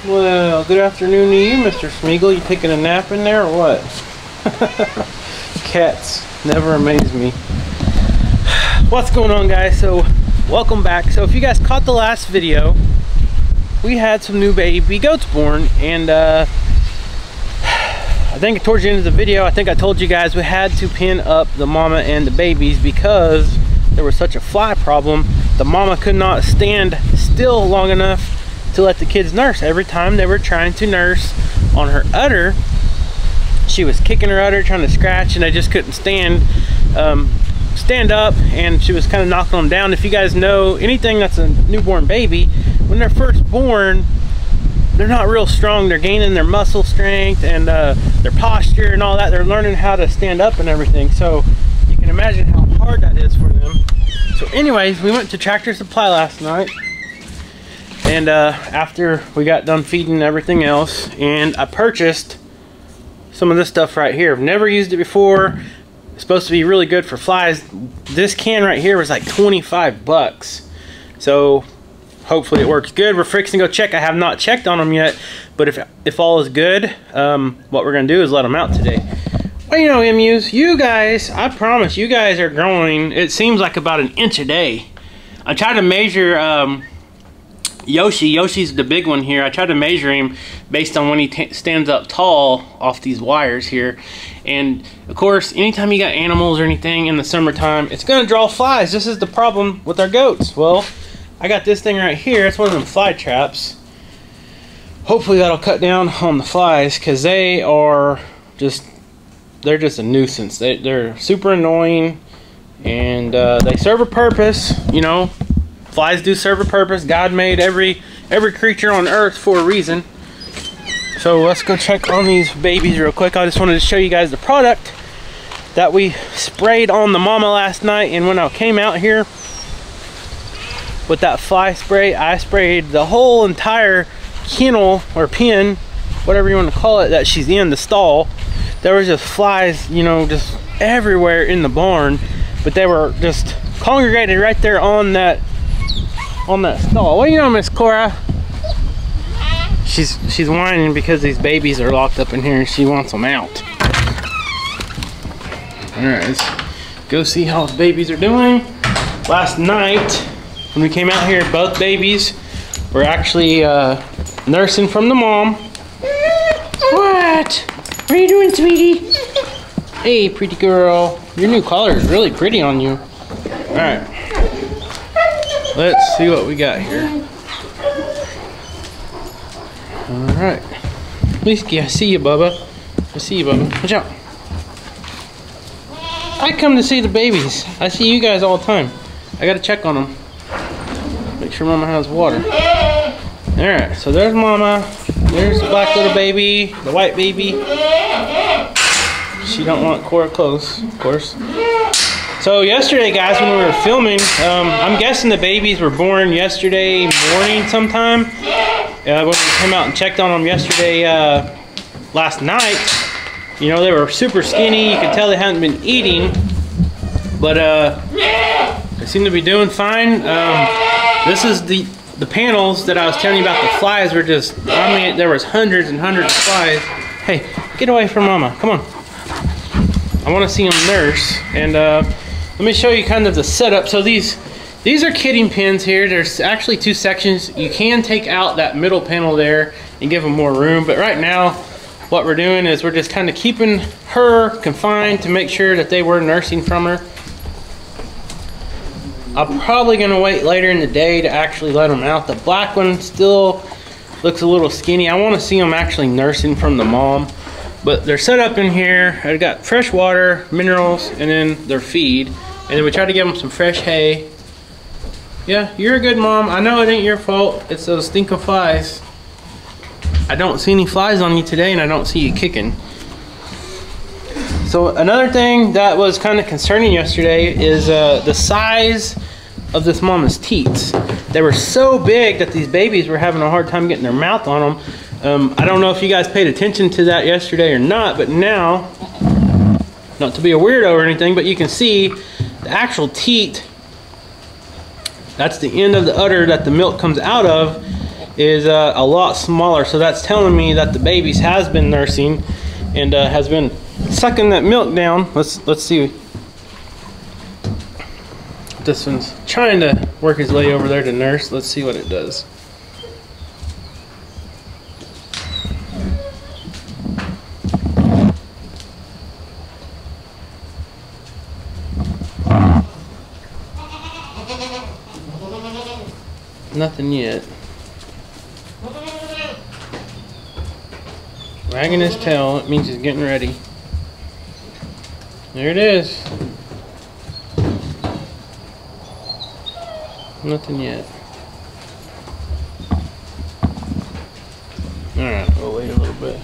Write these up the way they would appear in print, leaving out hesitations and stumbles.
Well, good afternoon to you, Mr. Smeagol. You taking a nap in there or what? Cats never amaze me. What's going on, guys? So, welcome back. So, if you guys caught the last video, we had some new baby goats born, and I think towards the end of the video, I think I told you guys we had to pin up the mama and the babies because there was such a fly problem. The mama could not stand still long enough to let the kids nurse. Every time they were trying to nurse on her udder, she was kicking her udder, trying to scratch, and they just couldn't stand up, and she was kind of knocking them down. If you guys know anything that's a newborn baby, when they're first born, they're not real strong. They're gaining their muscle strength and their posture and all that. They're learning how to stand up and everything. So you can imagine how hard that is for them. So anyways, we went to Tractor Supply last night, and after we got done feeding everything else, and I purchased some of this stuff right here. I've never used it before. It's supposed to be really good for flies. This can right here was like 25 bucks. So hopefully it works good. We're fixing to go check. I have not checked on them yet, but if all is good, what we're gonna do is let them out today. Well, you know, emus, you guys, I promise you guys are growing, it seems like about an inch a day. I tried to measure Yoshi's the big one here. I tried to measure him based on when he stands up tall off these wires here. And of course, anytime you got animals or anything in the summertime, it's gonna draw flies. This is the problem with our goats. Well, I got this thing right here. It's one of them fly traps. Hopefully that'll cut down on the flies, because they are just, they're just a nuisance. They're super annoying, and they serve a purpose. You know, flies do serve a purpose. God made every creature on earth for a reason. So let's go check on these babies real quick. I just wanted to show you guys the product that we sprayed on the mama last night. And when I came out here with that fly spray, I sprayed the whole entire kennel or pen, whatever you want to call it, that she's in, the stall. There was just flies, you know, just everywhere in the barn, but they were just congregated right there on that stall. Well, you know, Miss Cora, she's whining because these babies are locked up in here and she wants them out. All right, let's go see how the babies are doing. Last night when we came out here, both babies were actually nursing from the mom. What? What are you doing, sweetie? Hey, pretty girl. Your new collar is really pretty on you. All right. Let's see what we got here. All right. Whiskey, I see you, Bubba. I see you, Bubba. Watch out. I come to see the babies. I see you guys all the time. I gotta check on them. Make sure Mama has water. All right, so there's Mama. There's the black little baby, the white baby. She don't want Cora close, of course. So yesterday, guys, when we were filming, I'm guessing the babies were born yesterday morning sometime. When we came out and checked on them yesterday, last night, you know, they were super skinny. You could tell they hadn't been eating, but they seem to be doing fine. This is the panels that I was telling you about. The flies were just, I mean, there was hundreds and hundreds of flies. Hey, get away from Mama, come on. I want to see them nurse, and let me show you kind of the setup. So these are kidding pens here. There's actually two sections. You can take out that middle panel there and give them more room, but right now what we're doing is we're just kind of keeping her confined to make sure that they were nursing from her. I'm probably going to wait later in the day to actually let them out. The black one still looks a little skinny. I want to see them actually nursing from the mom. But they're set up in here. I've got fresh water, minerals, and then their feed. And then we try to give them some fresh hay. Yeah, you're a good mom. I know it ain't your fault. It's those stinking flies. I don't see any flies on you today, and I don't see you kicking. So another thing that was kind of concerning yesterday is the size of this mama's teats. They were so big that these babies were having a hard time getting their mouth on them. I don't know if you guys paid attention to that yesterday or not, but now, not to be a weirdo or anything, but you can see the actual teat. That's the end of the udder that the milk comes out of, is a lot smaller. So that's telling me that the babies has been nursing and has been sucking that milk down. Let's see. This one's trying to work his way over there to nurse. Let's see what it does. Nothing yet. Wagging his tail, it means he's getting ready. There it is. Nothing yet. Alright, we'll wait a little bit.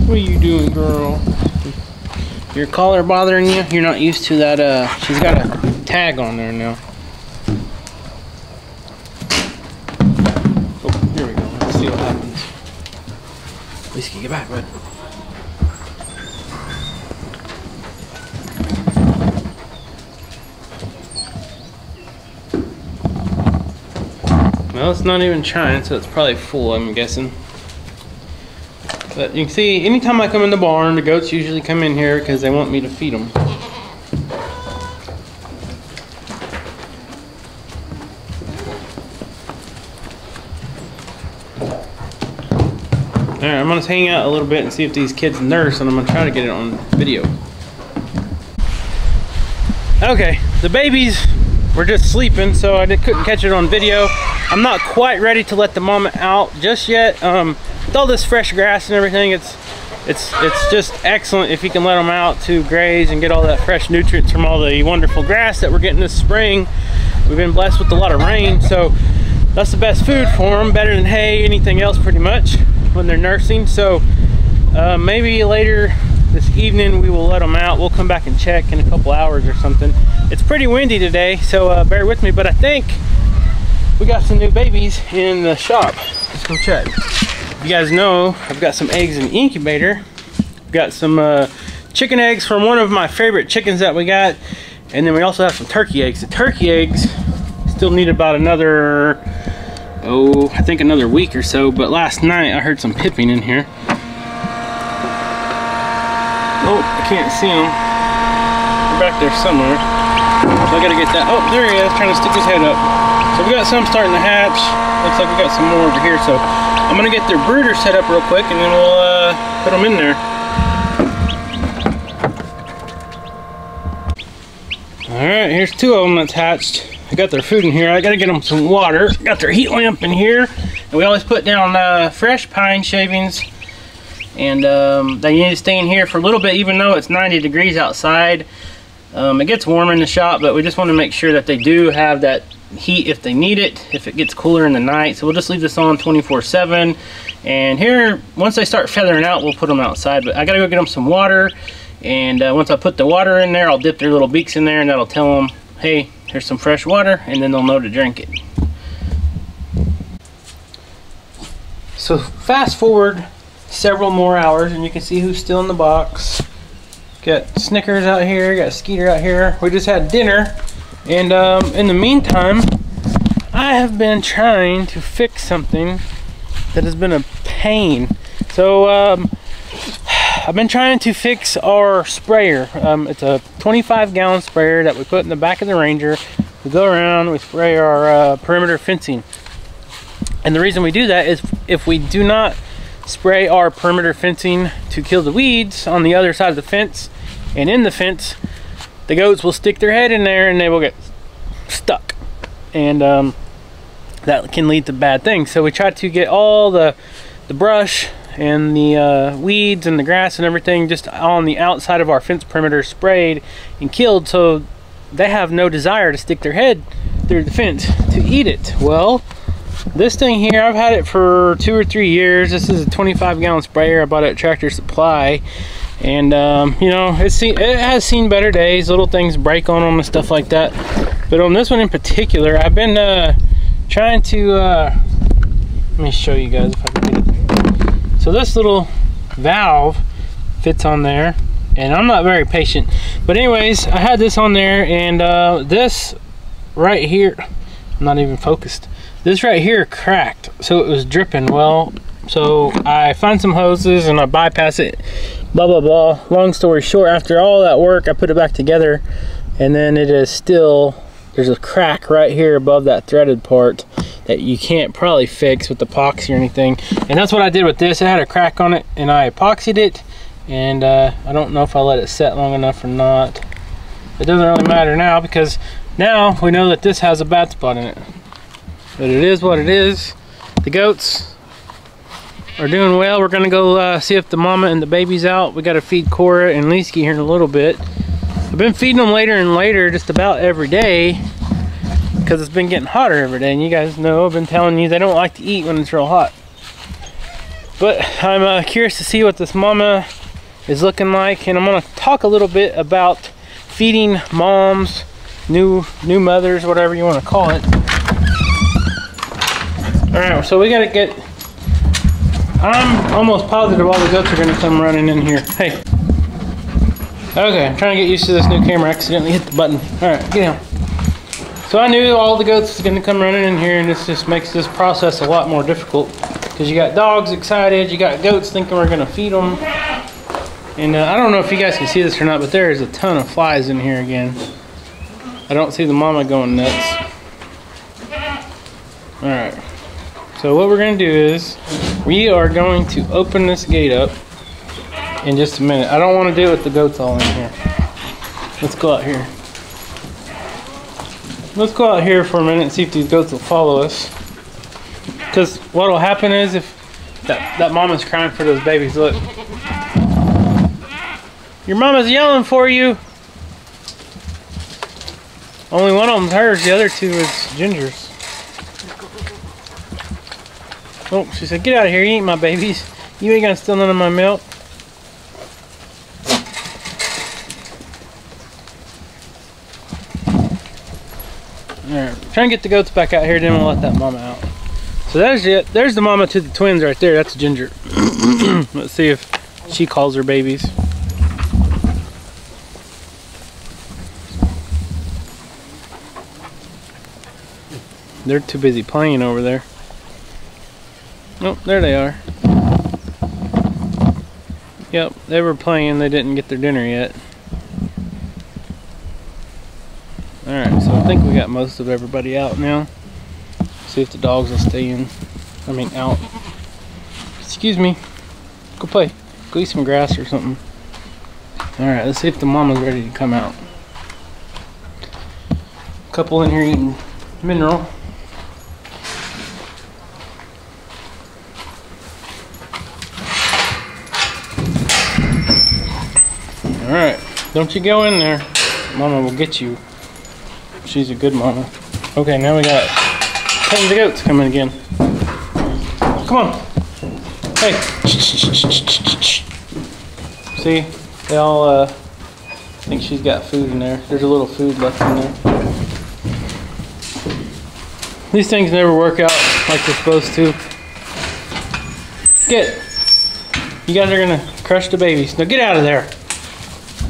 What are you doing, girl? Your collar bothering you? You're not used to that, she's got a tag on there now. Oh, here we go. Let's see what happens. Whiskey, get back, bud. Well, it's not even trying, so it's probably full, I'm guessing. But you can see, anytime I come in the barn, the goats usually come in here because they want me to feed them. Alright, I'm going to hang out a little bit and see if these kids nurse, and I'm going to try to get it on video. Okay, the babies were just sleeping, so I couldn't catch it on video. I'm not quite ready to let the mama out just yet. With all this fresh grass and everything, it's just excellent if you can let them out to graze and get all that fresh nutrients from all the wonderful grass that we're getting this spring. We've been blessed with a lot of rain, so that's the best food for them, better than hay, anything else pretty much when they're nursing. So maybe later this evening we will let them out. We'll come back and check in a couple hours or something. It's pretty windy today, so bear with me, but I think we got some new babies in the shop. Let's go check. You guys know I've got some eggs in the incubator. I've got some chicken eggs from one of my favorite chickens that we got, and then we also have some turkey eggs. The turkey eggs still need about another, I think another week or so, but last night I heard some pipping in here. Oh, I can't see them. They're back there somewhere. So I gotta get that. Oh, there he is, trying to stick his head up. So we got some starting to hatch. Looks like we got some more over here. So I'm gonna get their brooder set up real quick, and then we'll put them in there. All right, here's two of them that's hatched. I got their food in here. I gotta get them some water. Got their heat lamp in here, and we always put down fresh pine shavings. And they need to stay in here for a little bit, even though it's 90 degrees outside. It gets warm in the shop, but we just want to make sure that they do have that heat if they need it, if it gets cooler in the night. So we'll just leave this on 24/7. And here, once they start feathering out, we'll put them outside. But I gotta go get them some water. And once I put the water in there, I'll dip their little beaks in there, and that'll tell them, hey, here's some fresh water, and then they'll know to drink it. So fast forward several more hours, and you can see who's still in the box. Got Snickers out here, got Skeeter out here. We just had dinner, and in the meantime, I have been trying to fix something that has been a pain. So I've been trying to fix our sprayer. It's a 25-gallon sprayer that we put in the back of the Ranger. We go around, we spray our perimeter fencing. And the reason we do that is if we do not spray our perimeter fencing to kill the weeds on the other side of the fence and in the fence, the goats will stick their head in there and they will get stuck, and that can lead to bad things. So we try to get all the brush and the weeds and the grass and everything just on the outside of our fence perimeter sprayed and killed, so they have no desire to stick their head through the fence to eat it. Well, this thing here, I've had it for 2 or 3 years. This is a 25-gallon sprayer I bought at Tractor Supply, and you know, it has seen better days. Little things break on them and stuff like that, but on this one in particular, I've been trying to let me show you guys if I can get it. So this little valve fits on there, and I'm not very patient, but anyways, I had this on there, and this right here, I'm not even focused. this right here cracked, so it was dripping. Well, so I find some hoses and I bypass it, blah blah blah. Long story short, after all that work, I put it back together, and then it is still, there's a crack right here above that threaded part that you can't probably fix with epoxy or anything. And that's what I did with this. It had a crack on it and I epoxied it, and I don't know if I let it set long enough or not. It doesn't really matter now, because now we know that this has a bad spot in it. But it is what it is. The goats are doing well. We're gonna go see if the mama and the baby's out. We gotta feed Cora and Leesky here in a little bit. I've been feeding them later and later just about every day, because it's been getting hotter every day. And you guys know, I've been telling you, they don't like to eat when it's real hot. But I'm curious to see what this mama is looking like. And I'm gonna talk a little bit about feeding moms, new mothers, whatever you want to call it. All right, so we gotta get, I'm almost positive all the goats are gonna come running in here. Hey. Okay, I'm trying to get used to this new camera. I accidentally hit the button. All right, get down. So I knew all the goats was gonna come running in here, and this just makes this process a lot more difficult, because you got dogs excited, you got goats thinking we're gonna feed them. And I don't know if you guys can see this or not, but there is a ton of flies in here again. I don't see the mama going nuts. All right. So what we're gonna do is, we are going to open this gate up in just a minute. I don't want to do it with the goats all in here. Let's go out here. Let's go out here for a minute and see if these goats will follow us. Because what will happen is, if that mama's crying for those babies, look. Your mama's yelling for you. Only one of them's hers, the other two is Ginger's. Oh, she said, get out of here, you ain't my babies. You ain't gonna steal none of my milk. Alright, try and get the goats back out here, then we'll let that mama out. So there's it. There's the mama to the twins right there. That's Ginger. Let's see if she calls her babies. They're too busy playing over there. Oh, there they are. Yep, they were playing. They didn't get their dinner yet. Alright, so I think we got most of everybody out now. See if the dogs will stay in. I mean, out. Excuse me. Go play. Go eat some grass or something. Alright, let's see if the mama's ready to come out. Couple in here eating mineral. Alright, don't you go in there. Mama will get you. She's a good mama. Okay, now we got tons of goats coming again. Come on. Hey. See, they all think she's got food in there. There's a little food left in there. These things never work out like they're supposed to. Get. You guys are gonna crush the babies. Now get out of there.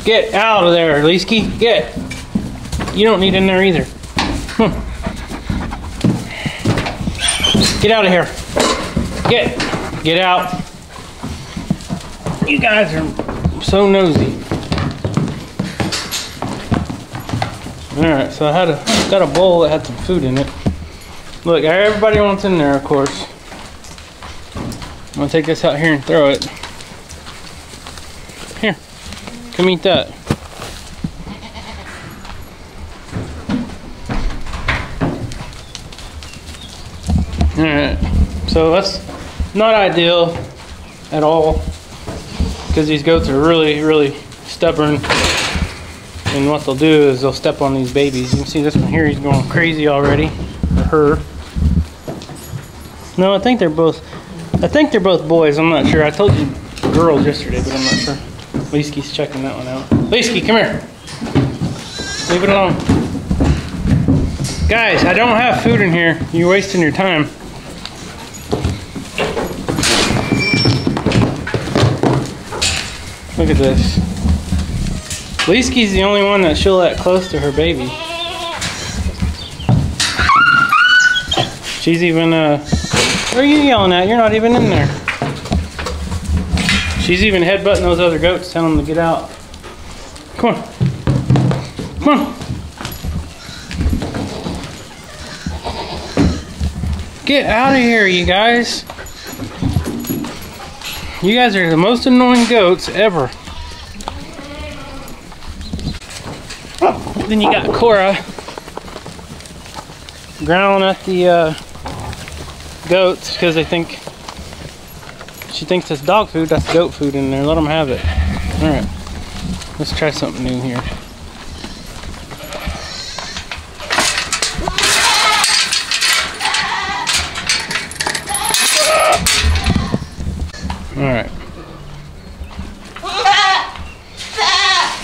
Get out of there, Leesky. Get. You don't need in there either. Get out of here. Get out. You guys are so nosy. Alright, so I got a bowl that had some food in it. Look, everybody wants in there, of course. I'm gonna take this out here and throw it. Here, come eat that. Alright, so that's not ideal at all, because these goats are really, really stubborn, and what they'll do is they'll step on these babies. You can see this one here, he's going crazy already, or her. No, I think they're both boys, I'm not sure. I told you girls yesterday, but I'm not sure. Leesky's checking that one out. Leesky, come here. Leave it alone. Guys, I don't have food in here. You're wasting your time. Look at this. Leesky's the only one that she'll let close to her baby. She's even, what are you yelling at? You're not even in there. She's even headbutting those other goats, telling them to get out. Come on. Come on. Get out of here, you guys. You guys are the most annoying goats ever. Then you got Cora growling at the goats because she thinks it's dog food. That's goat food in there. Let them have it. All right, let's try something new here. Alright.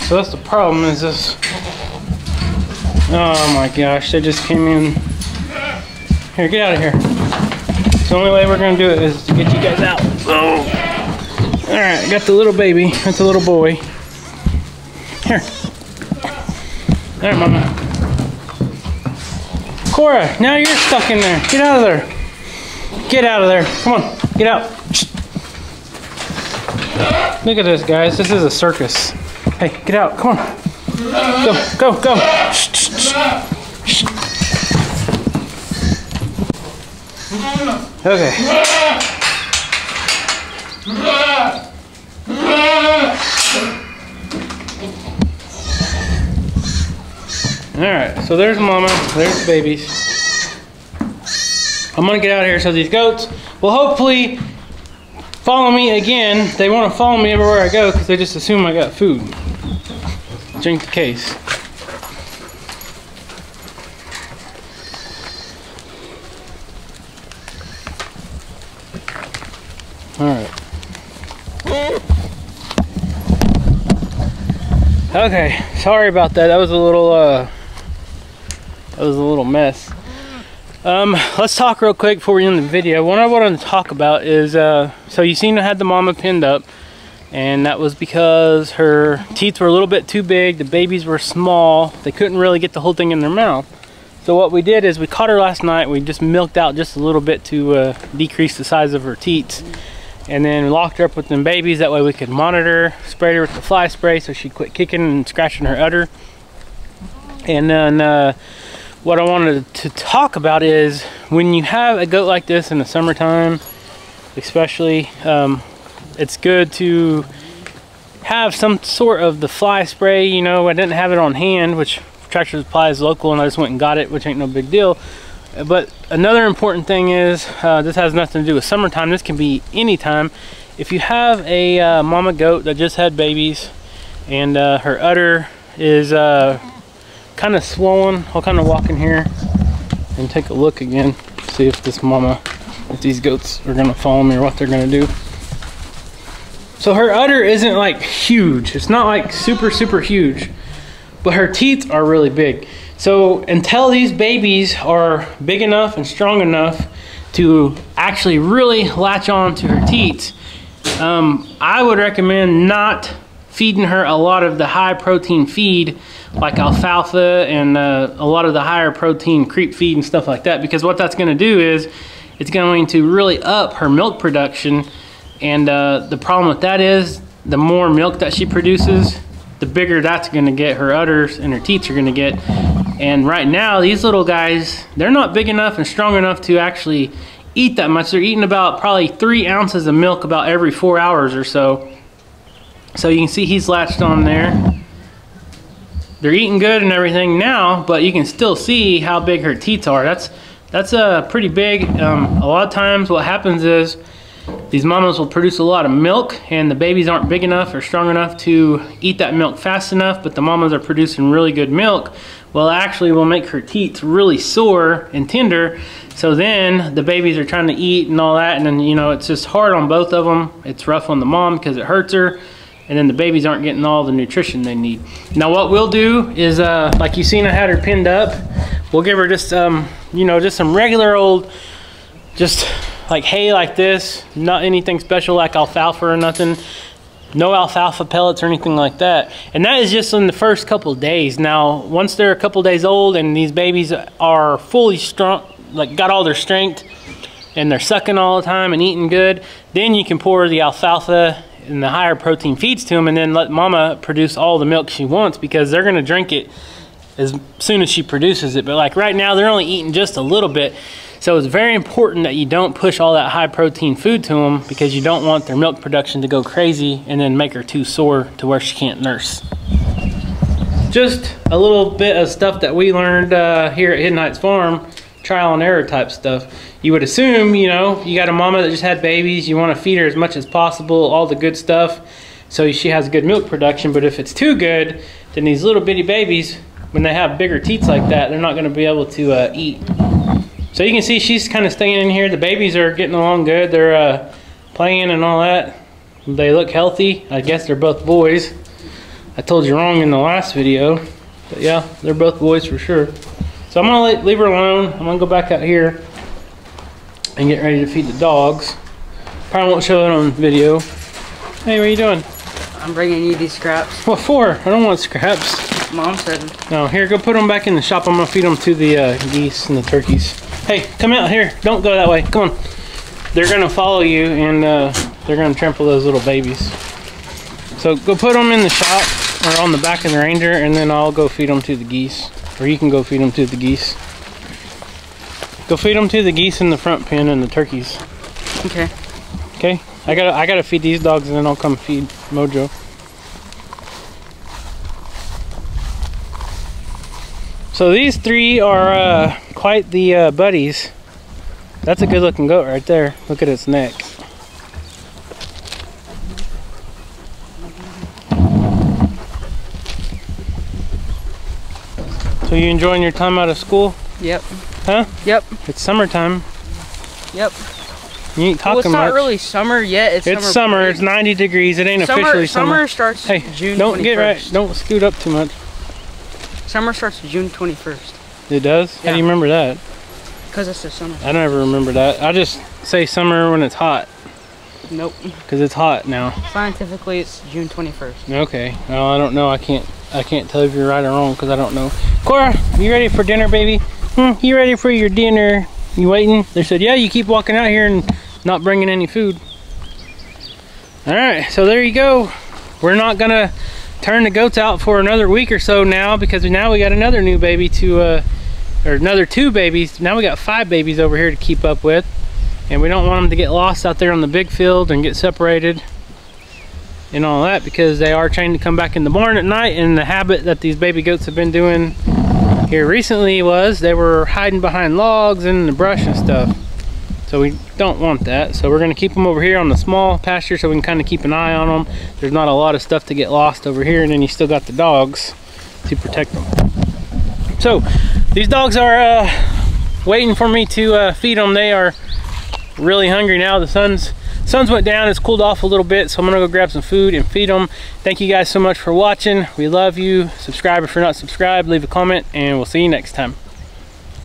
So that's the problem, is this. Oh my gosh, they just came in. Here, get out of here. The only way we're gonna do it is to get you guys out. Oh. Alright, got the little baby. That's a little boy. Here. There, Mama. Cora, now you're stuck in there. Get out of there. Get out of there. Come on, get out. Look at this, guys. This is a circus. Hey, get out. Come on. Go, go, go. Shh, shh, shh. Shh. Okay. Alright, so there's Mama. There's the babies. I'm going to get out of here so these goats will hopefully follow me again. They want to follow me everywhere I go because they just assume I got food. Drink the case. Alright. Okay, sorry about that. That was a little mess. Let's talk real quick before we end the video. What I wanted to talk about is, so you seen I had the mama pinned up, and that was because her teeth were a little bit too big. The babies were small. They couldn't really get the whole thing in their mouth. So what we did is we caught her last night. We just milked out just a little bit to decrease the size of her teats, and then locked her up with them babies. That way we could monitor, sprayed her with the fly spray so she'd quit kicking and scratching her udder. And then what I wanted to talk about is when you have a goat like this in the summertime, especially, it's good to have some sort of the fly spray. You know, I didn't have it on hand, which Tractor Supply is local, and I just went and got it, which ain't no big deal. But another important thing is, this has nothing to do with summertime. This can be anytime. If you have a mama goat that just had babies and her udder is kind of swollen, I'll kind of walk in here and take a look again, see if these goats are gonna follow me or what they're gonna do. So her udder isn't like huge. It's not like super huge, but her teeth are really big. So until these babies are big enough and strong enough to actually really latch on to her teats, I would recommend not feeding her a lot of the high protein feed like alfalfa and a lot of the higher protein creep feed and stuff like that, because what that's going to do is it's going to really up her milk production. And the problem with that is the more milk that she produces, the bigger that's going to get. Her udders and her teats are going to get. And right now these little guys, they're not big enough and strong enough to actually eat that much. They're eating about probably 3 ounces of milk about every 4 hours or so. So you can see he's latched on there. They're eating good and everything now, but you can still see how big her teats are. That's pretty big. A lot of times what happens is these mamas will produce a lot of milk and the babies aren't big enough or strong enough to eat that milk fast enough, but the mamas are producing really good milk. Well, actually will make her teats really sore and tender. So then the babies are trying to eat and all that, and then, you know, it's just hard on both of them. It's rough on the mom because it hurts her, and then the babies aren't getting all the nutrition they need. Now what we'll do is, like you seen I had her pinned up, we'll give her just, you know, just some regular old, just like hay like this, not anything special like alfalfa or nothing. No alfalfa pellets or anything like that. And that is just in the first couple of days. Now, once they're a couple days old and these babies are fully strong, like got all their strength and they're sucking all the time and eating good, then you can pour the alfalfa and the higher protein feeds to them and then let mama produce all the milk she wants, because they're gonna drink it as soon as she produces it. But like right now, they're only eating just a little bit. So it's very important that you don't push all that high protein food to them, because you don't want their milk production to go crazy and then make her too sore to where she can't nurse. Just a little bit of stuff that we learned here at Hidden Heights Farm, trial and error type stuff. You would assume, you know, you got a mama that just had babies, you want to feed her as much as possible, all the good stuff, so she has good milk production. But if it's too good, then these little bitty babies, when they have bigger teats like that, they're not going to be able to eat. So you can see she's kind of staying in here. The babies are getting along good. They're playing and all that. They look healthy. I guess they're both boys. I told you wrong in the last video. But yeah, they're both boys for sure. So I'm going to leave her alone. I'm going to go back out here and get ready to feed the dogs. Probably won't show it on video. Hey, what are you doing? I'm bringing you these scraps. What for? I don't want scraps. Mom said. No, here, go put them back in the shop. I'm going to feed them to the geese and the turkeys. Hey, come out here. Don't go that way. Come on. They're going to follow you, and they're going to trample those little babies. So go put them in the shop or on the back of the Ranger, and then I'll go feed them to the geese. Or you can go feed them to the geese. Go feed them to the geese in the front pen and the turkeys. Okay. Okay? I gotta feed these dogs, and then I'll come feed Mojo. So these three are quite the buddies. That's a good looking goat right there. Look at its neck. So you enjoying your time out of school? Yep. Huh? Yep. It's summertime. Yep. You ain't talking much. Well, it's not really summer yet. It's summer. It's 90 degrees. It ain't officially summer. Summer starts June 21st. Don't get right. Don't scoot up too much. Summer starts June 21st. It does? Yeah. How do you remember that? Because it's the summer. I don't ever remember that. I just say summer when it's hot. Nope. Because it's hot now. Scientifically, it's June 21st. Okay. Well, I don't know. I can't tell if you're right or wrong because I don't know. Cora, you ready for dinner, baby? You ready for your dinner? You waiting? They said, yeah, you keep walking out here and not bringing any food. All right, so there you go. We're not gonna turn the goats out for another week or so now, because now we got another new baby to, or another 2 babies. Now we got 5 babies over here to keep up with, and we don't want them to get lost out there on the big field and get separated and all that, because they are trained to come back in the barn at night. And the habit that these baby goats have been doing here recently was they were hiding behind logs and the brush and stuff. So we don't want that. So we're going to keep them over here on the small pasture so we can kind of keep an eye on them. There's not a lot of stuff to get lost over here, and then you still got the dogs to protect them. So these dogs are waiting for me to feed them. They are really hungry now. The sun's went down. It's cooled off a little bit, so I'm gonna go grab some food and feed them. Thank you guys so much for watching. We love you. Subscribe if you're not subscribed. Leave a comment, and we'll see you next time.